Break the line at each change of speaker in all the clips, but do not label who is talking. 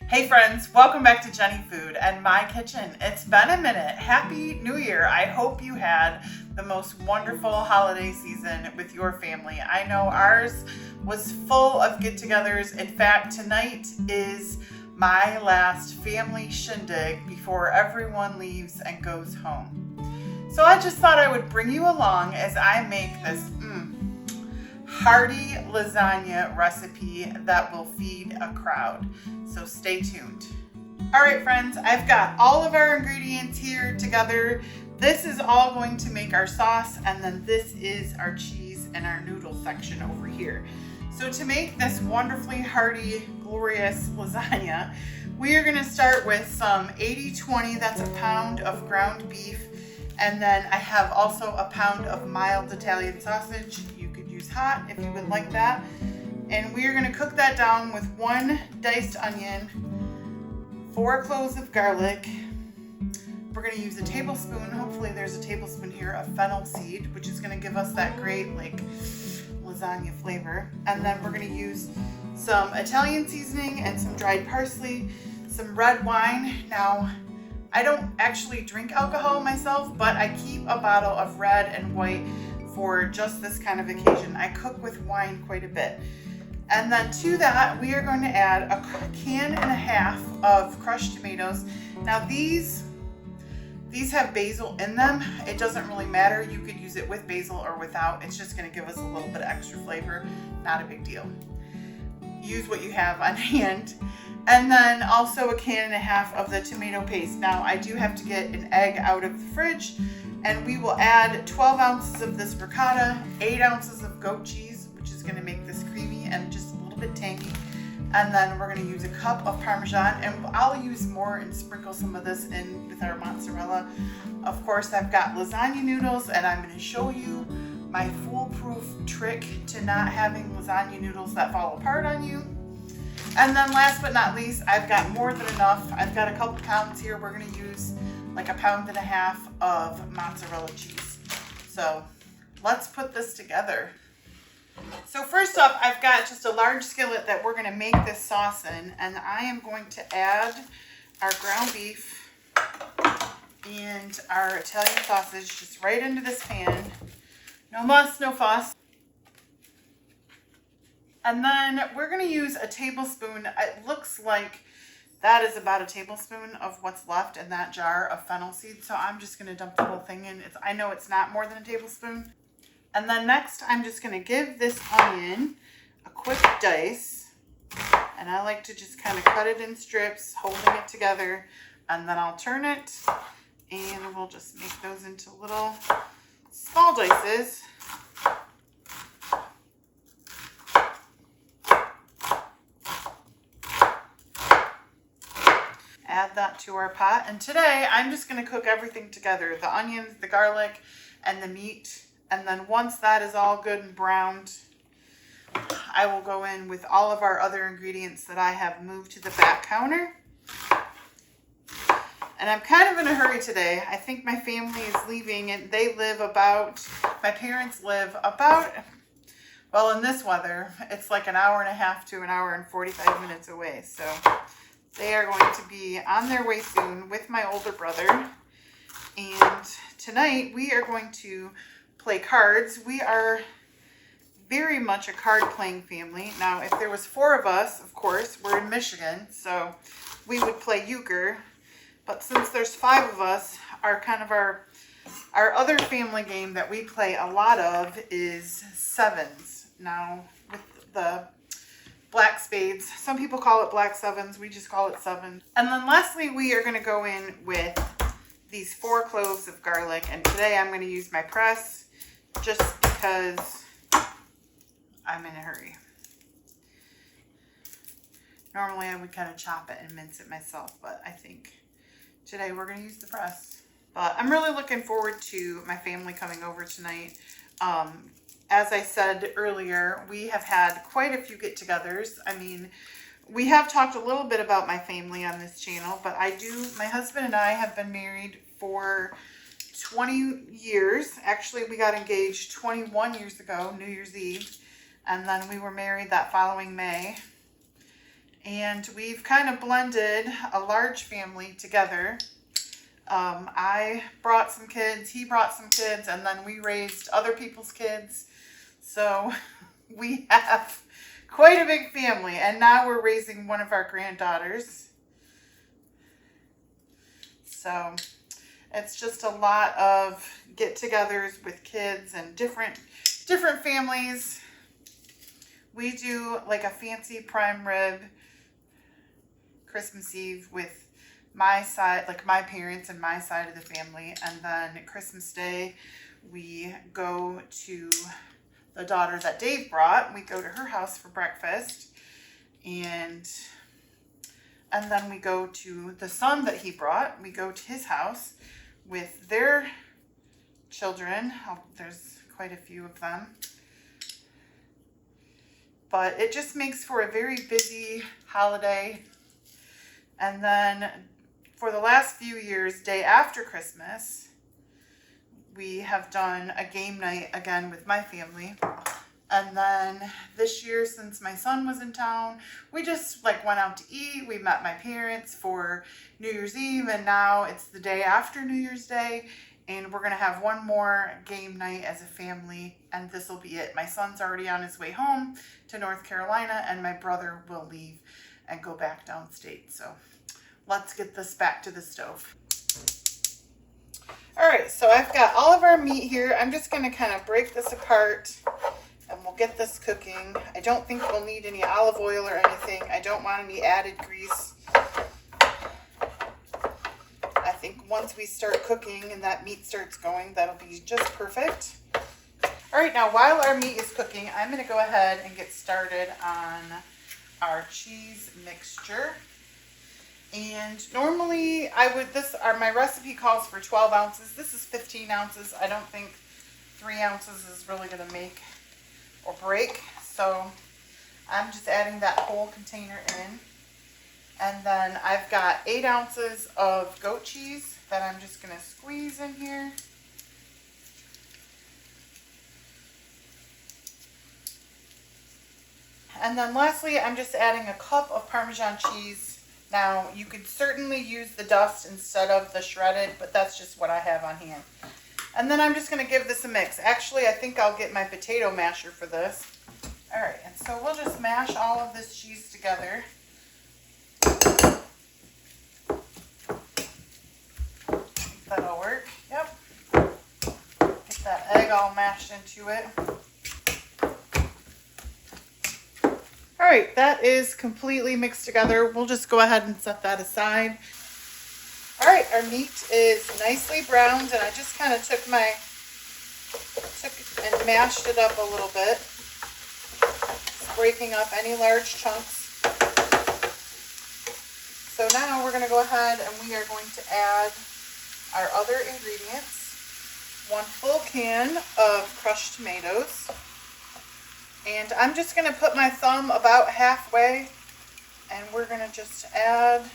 Hey friends, welcome back to Jeni Food and My Kitchen. It's been a minute. Happy New Year. I hope you had the most wonderful holiday season with your family. I know ours was full of get-togethers. In fact, tonight is my last family shindig before everyone leaves and goes home. So I just thought I would bring you along as I make this hearty lasagna recipe that will feed a crowd. So stay tuned. All right, friends, I've got all of our ingredients here together. This is all going to make our sauce, and then this is our cheese and our noodle section over here. So to make this wonderfully hearty, glorious lasagna, we are gonna start with some 80-20, that's a pound of ground beef. And then I have also a pound of mild Italian sausage. You could use hot if you would like that. And we are gonna cook that down with 1 diced onion, 4 cloves of garlic. We're gonna use a tablespoon, hopefully there's a tablespoon here, of fennel seed, which is gonna give us that great lasagna flavor. And then we're gonna use some Italian seasoning and some dried parsley, some red wine. Now, I don't actually drink alcohol myself, but I keep a bottle of red and white for just this kind of occasion. I cook with wine quite a bit. And then to that, we are going to add a can and a half of crushed tomatoes. Now these have basil in them. It doesn't really matter. You could use it with basil or without. It's just going to give us a little bit of extra flavor. Not a big deal. Use what you have on hand. And then also a can and a half of the tomato paste. Now I do have to get an egg out of the fridge, and we will add 12 ounces of this ricotta, 8 ounces of goat cheese, which is gonna make this creamy and just a little bit tangy. And then we're gonna use a cup of Parmesan, and I'll use more and sprinkle some of this in with our mozzarella. Of course, I've got lasagna noodles, and I'm gonna show you my foolproof trick to not having lasagna noodles that fall apart on you. And then last but not least, I've got more than enough. I've got a couple pounds here. We're gonna use like a pound and a half of mozzarella cheese. So let's put this together. So first off, I've got just a large skillet that we're gonna make this sauce in, and I am going to add our ground beef and our Italian sausage just right into this pan. No muss, no fuss. And then we're gonna use a tablespoon. It looks like that is about a tablespoon of what's left in that jar of fennel seed. So I'm just gonna dump the whole thing in. I know it's not more than a tablespoon. And then next, I'm just gonna give this onion a quick dice. And I like to just kind of cut it in strips, holding it together. And then I'll turn it, and we'll just make those into little small dices. Add that to our pot, and today I'm just going to cook everything together, the onions, the garlic, and the meat. And then once that is all good and browned, I will go in with all of our other ingredients that I have moved to the back counter. And I'm kind of in a hurry today. I think my family is leaving, and my parents live about, well, in this weather, it's like an hour and a half to an hour and 45 minutes away. So they are going to be on their way soon with my older brother. And tonight we are going to play cards. We are very much a card playing family. Now, if there was 4 of us, of course, we're in Michigan, so we would play euchre. But since there's 5 of us, our other family game that we play a lot of is sevens. Now, with the black spades. Some people call it black sevens. We just call it sevens. And then lastly, we are going to go in with these 4 cloves of garlic. And today I'm going to use my press just because I'm in a hurry. Normally I would kind of chop it and mince it myself, but I think today we're going to use the press. But I'm really looking forward to my family coming over tonight. As I said earlier, we have had quite a few get-togethers. I mean, we have talked a little bit about my family on this channel, but my husband and I have been married for 20 years. Actually, we got engaged 21 years ago, New Year's Eve, and then we were married that following May. And we've kind of blended a large family together. I brought some kids, he brought some kids, and then we raised other people's kids. So we have quite a big family, and now we're raising one of our granddaughters. So it's just a lot of get-togethers with kids and different families. We do like a fancy prime rib Christmas Eve with my side, like my parents and my side of the family, and then Christmas Day we go to the daughter that Dave brought. We go to her house for breakfast, and then we go to the son that he brought. We go to his house with their children. There's quite a few of them, but it just makes for a very busy holiday. And then for the last few years, day after Christmas, we have done a game night again with my family. And then this year, since my son was in town, we just like went out to eat. We met my parents for New Year's Eve, and now it's the day after New Year's Day, and we're gonna have one more game night as a family, and this will be it. My son's already on his way home to North Carolina, and my brother will leave and go back downstate. So let's get this back to the stove. All right, so I've got all of our meat here. I'm just gonna kind of break this apart and we'll get this cooking. I don't think we'll need any olive oil or anything. I don't want any added grease. I think once we start cooking and that meat starts going, that'll be just perfect. All right, now while our meat is cooking, I'm gonna go ahead and get started on our cheese mixture. And normally my recipe calls for 12 ounces. This is 15 ounces. I don't think 3 ounces is really gonna make or break. So I'm just adding that whole container in. And then I've got 8 ounces of goat cheese that I'm just gonna squeeze in here. And then lastly, I'm just adding a cup of Parmesan cheese. Now, you could certainly use the dust instead of the shredded, but that's just what I have on hand. And then I'm just going to give this a mix. Actually, I think I'll get my potato masher for this. All right, and so we'll just mash all of this cheese together. I think that'll work. Yep. Get that egg all mashed into it. All right, that is completely mixed together. We'll just go ahead and set that aside. All right, our meat is nicely browned, and I just kind of took and mashed it up a little bit, breaking up any large chunks. So now we're going to go ahead and we are going to add our other ingredients. 1 full can of crushed tomatoes. And I'm just going to put my thumb about halfway, and we're going to just add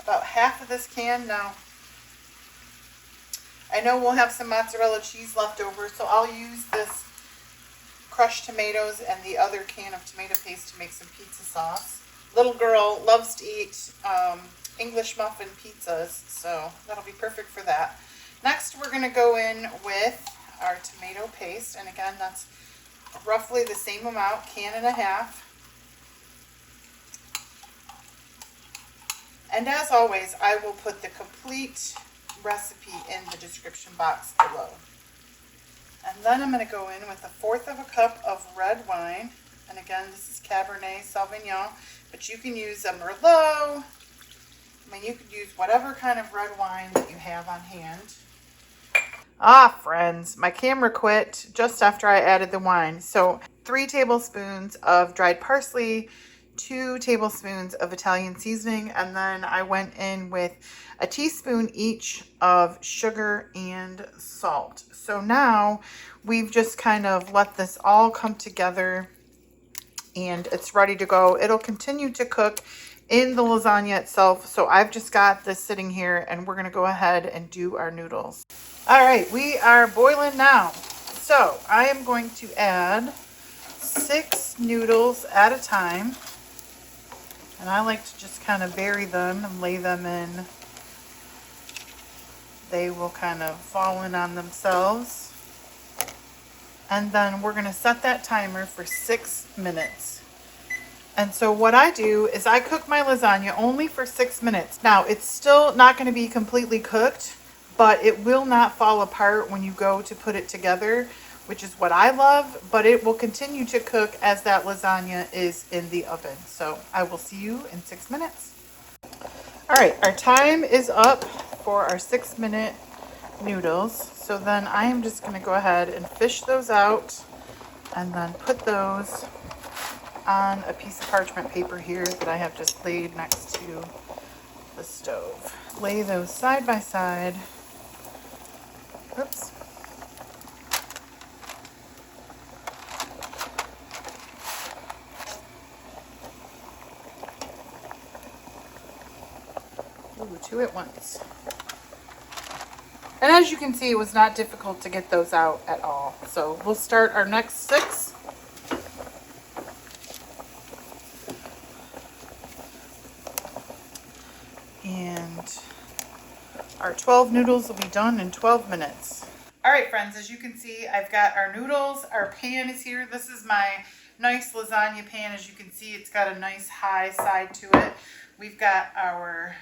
about half of this can. Now, I know we'll have some mozzarella cheese left over, so I'll use this crushed tomatoes and the other can of tomato paste to make some pizza sauce. Little girl loves to eat English muffin pizzas, so that'll be perfect for that. Next, we're going to go in with our tomato paste, and again, that's roughly the same amount, 1.5 cans. And as always, I will put the complete recipe in the description box below. And then I'm going to go in with 1/4 cup of red wine, and again, this is Cabernet Sauvignon, but you can use a Merlot. I mean, you could use whatever kind of red wine that you have on hand. Ah, friends, my camera quit just after I added the wine. So 3 tablespoons of dried parsley, 2 tablespoons of Italian seasoning, and then I went in with a teaspoon each of sugar and salt. So now we've just kind of let this all come together, and it's ready to go. It'll continue to cook in the lasagna itself. So I've just got this sitting here, and we're going to go ahead and do our noodles. All right, we are boiling now. So I am going to add 6 noodles at a time. And I like to just kind of bury them and lay them in. They will kind of fall in on themselves. And then we're going to set that timer for 6 minutes. And so what I do is I cook my lasagna only for 6 minutes. Now, it's still not going to be completely cooked, but it will not fall apart when you go to put it together, which is what I love, but it will continue to cook as that lasagna is in the oven. So I will see you in 6 minutes. All right, our time is up for our 6-minute noodles. So then I am just going to go ahead and fish those out and then put those on a piece of parchment paper here that I have just laid next to the stove. Lay those side by side. Oops. Ooh, 2 at once. And as you can see, it was not difficult to get those out at all. So we'll start our next 6. And our 12 noodles will be done in 12 minutes. All right, friends, as you can see, I've got our noodles. Our pan is here. This is my nice lasagna pan. As you can see, it's got a nice high side to it. We've got our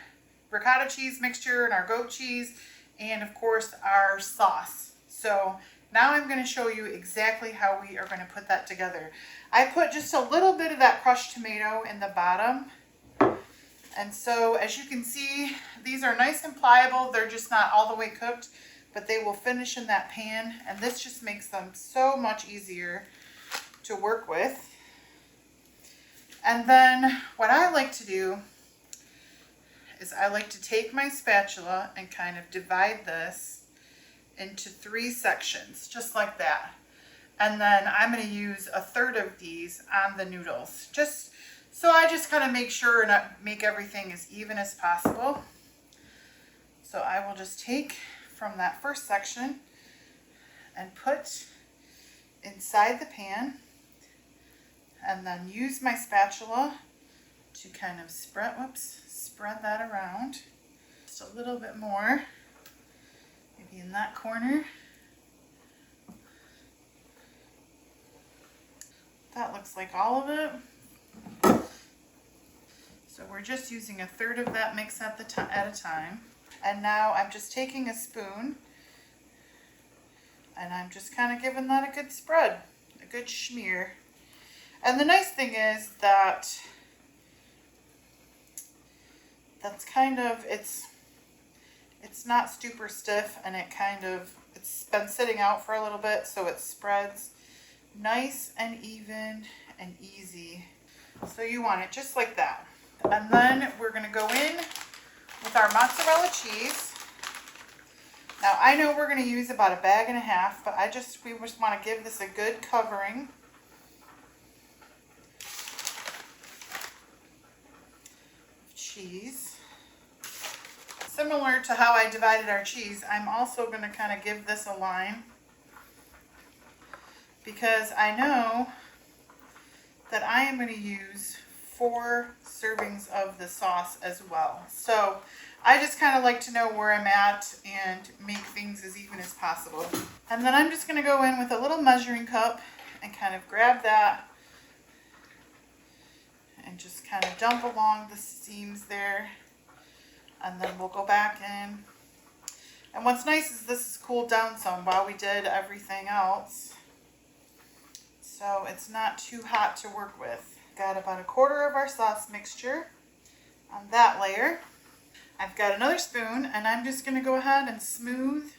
ricotta cheese mixture and our goat cheese, and of course our sauce. So now I'm going to show you exactly how we are going to put that together. I put just a little bit of that crushed tomato in the bottom. And so as you can see, these are nice and pliable. They're just not all the way cooked, but they will finish in that pan. And this just makes them so much easier to work with. And then what I like to do is I like to take my spatula and kind of divide this into 3 sections, just like that. And then I'm going to use a third of these on the noodles. So I just kind of make sure and make everything as even as possible. So I will just take from that first section and put inside the pan, and then use my spatula to kind of spread that around. Just a little bit more, maybe in that corner. That looks like all of it. So we're just using a third of that mix at a time. And now I'm just taking a spoon and I'm just kind of giving that a good spread, a good smear. And the nice thing is that that's kind of, it's not super stiff, and it's been sitting out for a little bit, so it spreads nice and even and easy. So you want it just like that. And then we're going to go in with our mozzarella cheese. Now I know we're going to use about 1.5 bags, but we just want to give this a good covering. Cheese. Similar to how I divided our cheese, I'm also going to kind of give this a line, because I know that I am going to use 4 servings of the sauce as well. So I just kind of like to know where I'm at and make things as even as possible. And then I'm just going to go in with a little measuring cup and kind of grab that and just kind of dump along the seams there. And then we'll go back in. And what's nice is this is cooled down some while we did everything else, so it's not too hot to work with. Got about 1/4 of our sauce mixture on that layer. I've got another spoon, and I'm just going to go ahead and smooth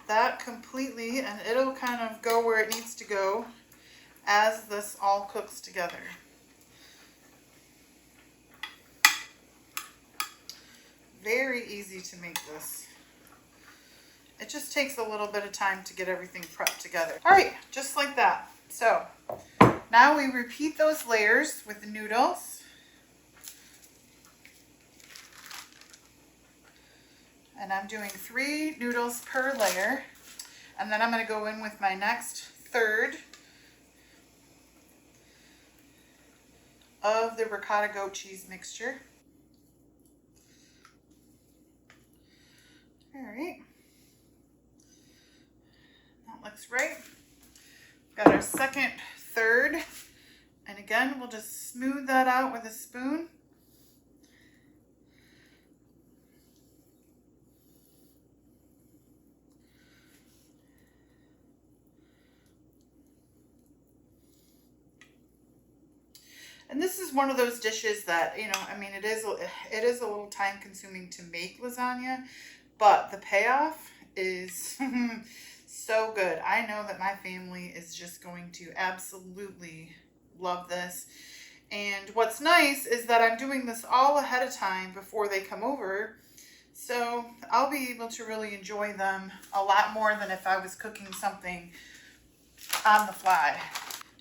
that completely, and it'll kind of go where it needs to go as this all cooks together. Very easy to make this. It just takes a little bit of time to get everything prepped together. All right, just like that. So now we repeat those layers with the noodles. And I'm doing 3 noodles per layer. And then I'm going to go in with my next third of the ricotta goat cheese mixture. All right. That looks right. Got our second third. And again, we'll just smooth that out with a spoon. And this is one of those dishes that, you know, I mean, it is a little time consuming to make lasagna, but the payoff is so good. I know that my family is just going to absolutely love this. And what's nice is that I'm doing this all ahead of time before they come over. So I'll be able to really enjoy them a lot more than if I was cooking something on the fly.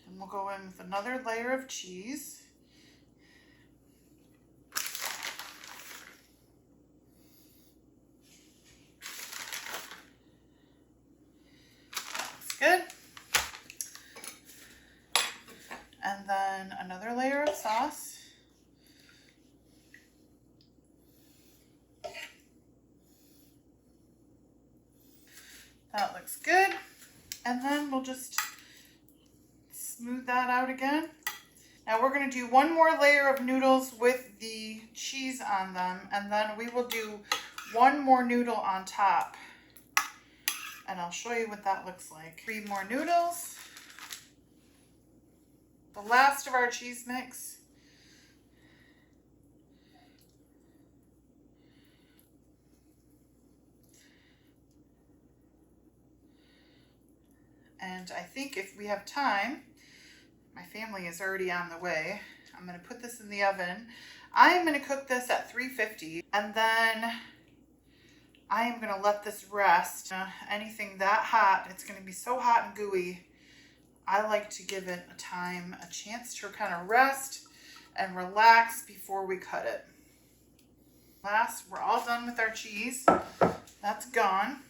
And we'll go in with another layer of cheese. Looks good. And then another layer of sauce. That looks good. And then we'll just smooth that out again. Now we're going to do one more layer of noodles with the cheese on them, and then we will do one more noodle on top. And I'll show you what that looks like. 3 more noodles. The last of our cheese mix. And I think if we have time, my family is already on the way. I'm going to put this in the oven. I'm going to cook this at 350, and then I am going to let this rest. Anything that hot, it's going to be so hot and gooey. I like to give it a chance to kind of rest and relax before we cut it. Last, we're all done with our cheese. That's gone.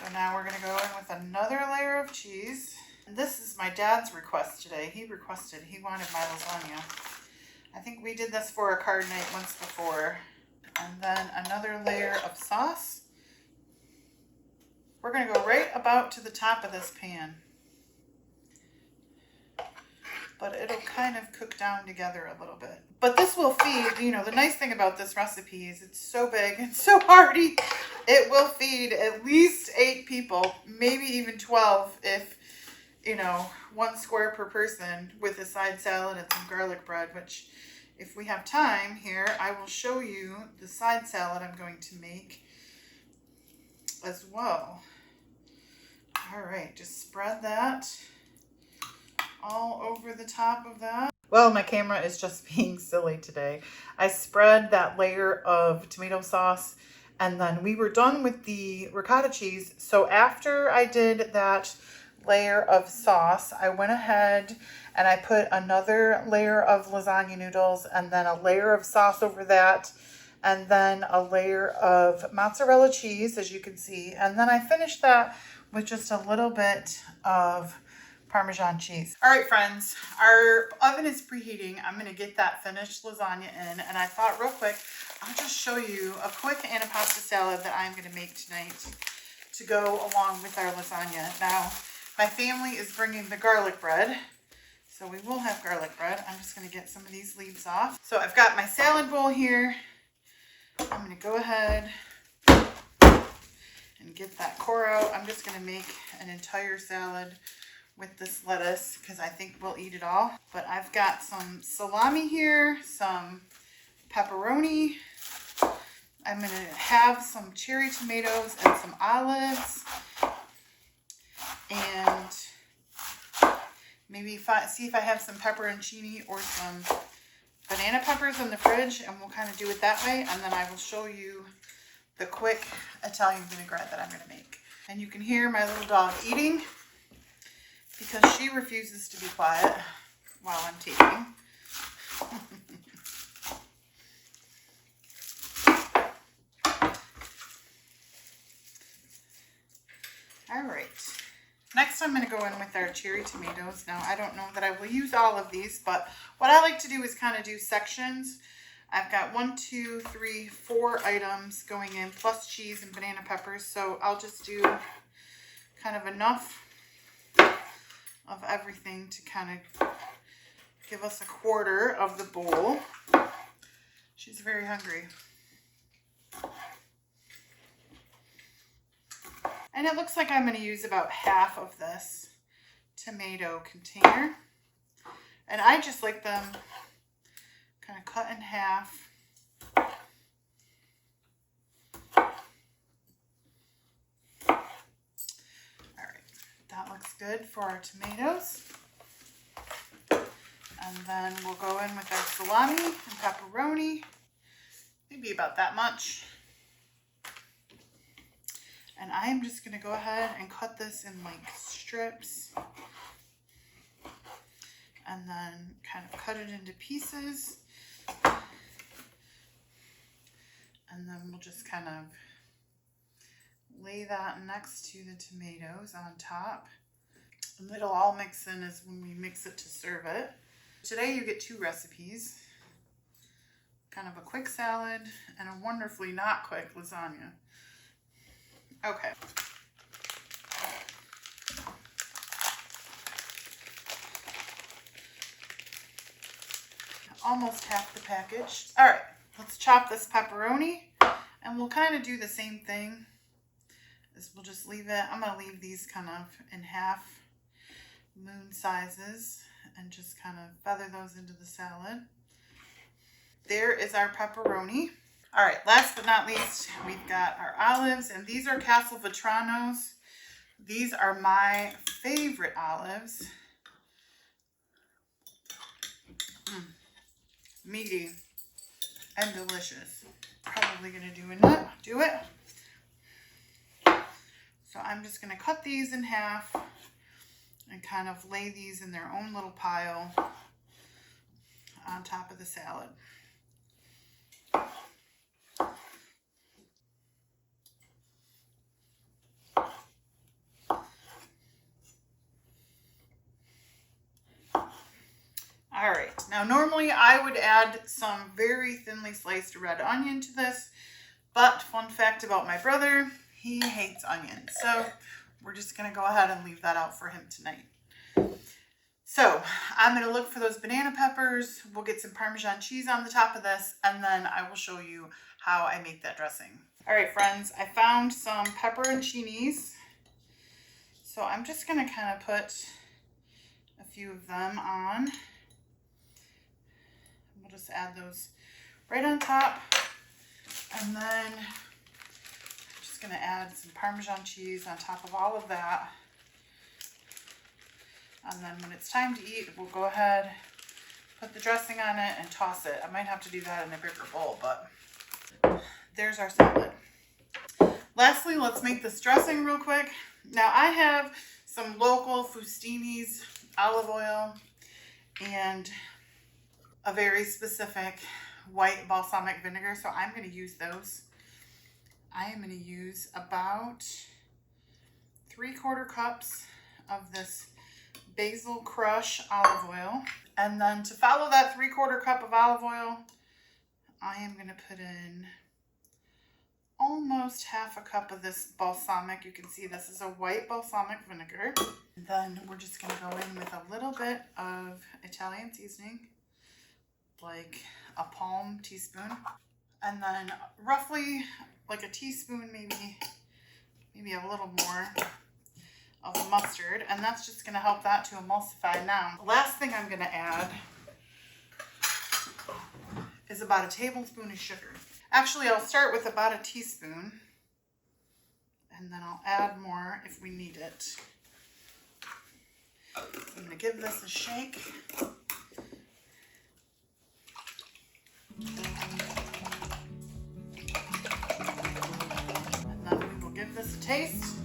So now we're going to go in with another layer of cheese. And this is my dad's request today. He wanted my lasagna. I think we did this for a card night once before. And then another layer of sauce. We're going to go right about to the top of this pan. But it'll kind of cook down together a little bit. But this will feed, you know, the nice thing about this recipe is it's so big and so hearty. It will feed at least 8 people, maybe even 12 if, you know, 1 square per person with a side salad and some garlic bread, which if we have time here, I will show you the side salad I'm going to make as well. All right, just spread that all over the top of that. Well, my camera is just being silly today. I spread that layer of tomato sauce, and then we were done with the ricotta cheese. So after I did that layer of sauce, I went ahead and I put another layer of lasagna noodles, and then a layer of sauce over that, and then a layer of mozzarella cheese, as you can see. And then I finished that with just a little bit of Parmesan cheese. All right, friends, our oven is preheating. I'm going to get that finished lasagna in, and I thought real quick, I'll just show you a quick antipasta salad that I'm going to make tonight to go along with our lasagna. Now, my family is bringing the garlic bread, so we will have garlic bread. I'm just going to get some of these leaves off. So I've got my salad bowl here. I'm going to go ahead and get that core out. I'm just going to make an entire salad with this lettuce because I think we'll eat it all. But I've got some salami here, some pepperoni. I'm going to have some cherry tomatoes and some olives. And maybe see if I have some pepperoncini or some banana peppers in the fridge, and we'll kind of do it that way. And then I will show you the quick Italian vinaigrette that I'm going to make. And you can hear my little dog eating because she refuses to be quiet while I'm taping. All right. Next I'm going to go in with our cherry tomatoes. Now, I don't know that I will use all of these, but what I like to do is kind of do sections. I've got 1, 2, 3, 4 items going in, plus cheese and banana peppers. So I'll just do kind of enough of everything to kind of give us a quarter of the bowl. She's very hungry. And it looks like I'm going to use about half of this tomato container. And I just like them kind of cut in half. All right, that looks good for our tomatoes. And then we'll go in with our salami and pepperoni, maybe about that much. And I'm just going to go ahead and cut this in like strips. And then kind of cut it into pieces. And then we'll just kind of lay that next to the tomatoes on top. And it'll all mix in as when we mix it to serve it. Today you get 2 recipes. Kind of a quick salad and a wonderfully not quick lasagna. Okay. Almost half the package. All right, let's chop this pepperoni and we'll kind of do the same thing. We'll just leave it. I'm going to leave these kind of in half moon sizes and just kind of feather those into the salad. There is our pepperoni. All right, last but not least, we've got our olives, and these are Castelvetranos. These are my favorite olives. Meaty and delicious. Probably gonna do it. So I'm just gonna cut these in half and kind of lay these in their own little pile on top of the salad. All right, now normally I would add some very thinly sliced red onion to this, but fun fact about my brother, he hates onions. So we're just gonna go ahead and leave that out for him tonight. So I'm gonna look for those banana peppers. We'll get some Parmesan cheese on the top of this, and then I will show you how I make that dressing. All right, friends, I found some pepperoncinis. So I'm just gonna kind of put a few of them on. We'll just add those right on top. And then I'm just gonna add some Parmesan cheese on top of all of that. And then when it's time to eat, we'll go ahead, put the dressing on it and toss it. I might have to do that in a bigger bowl, but there's our salad. Lastly, let's make this dressing real quick. Now I have some local Fustini's olive oil and a very specific white balsamic vinegar, so I'm going to use those. I am going to use about 3/4 cups of this basil crush olive oil. And then to follow that 3/4 cup of olive oil, I am going to put in almost 1/2 cup of this balsamic. You can see this is a white balsamic vinegar. And then we're just going to go in with a little bit of Italian seasoning, like a palm teaspoon. And then roughly like a teaspoon, maybe a little more of mustard, and that's just going to help that to emulsify. Now, the last thing I'm going to add is about a tablespoon of sugar. Actually, I'll start with about a teaspoon, and then I'll add more if we need it. I'm going to give this a shake. And then we will give this a taste.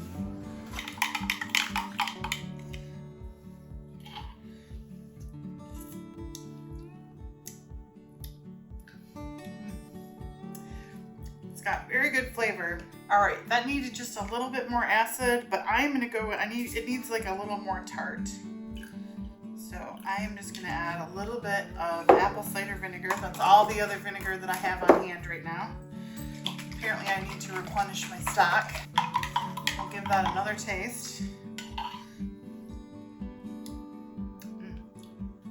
got very good flavor. All right, that needed just a little bit more acid, but I'm gonna go, it needs like a little more tart. So I am just gonna add a little bit of apple cider vinegar. That's all the other vinegar that I have on hand right now. Apparently I need to replenish my stock. I'll give that another taste.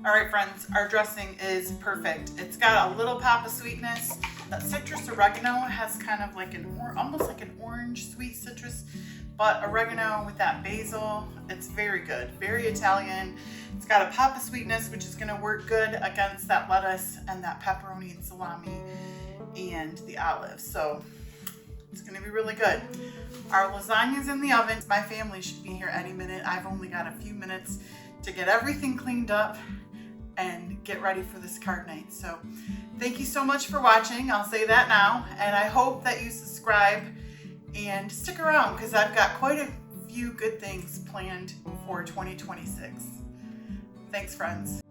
All right, friends, our dressing is perfect. It's got a little pop of sweetness. That citrus oregano has kind of like almost like an orange sweet citrus, but oregano with that basil, it's very good, very Italian. It's got a pop of sweetness, which is gonna work good against that lettuce and that pepperoni and salami and the olives. So it's gonna be really good. Our lasagna's in the oven. My family should be here any minute. I've only got a few minutes to get everything cleaned up and get ready for this card night. So thank you so much for watching. I'll say that now. And I hope that you subscribe and stick around because I've got quite a few good things planned for 2026. Thanks, friends.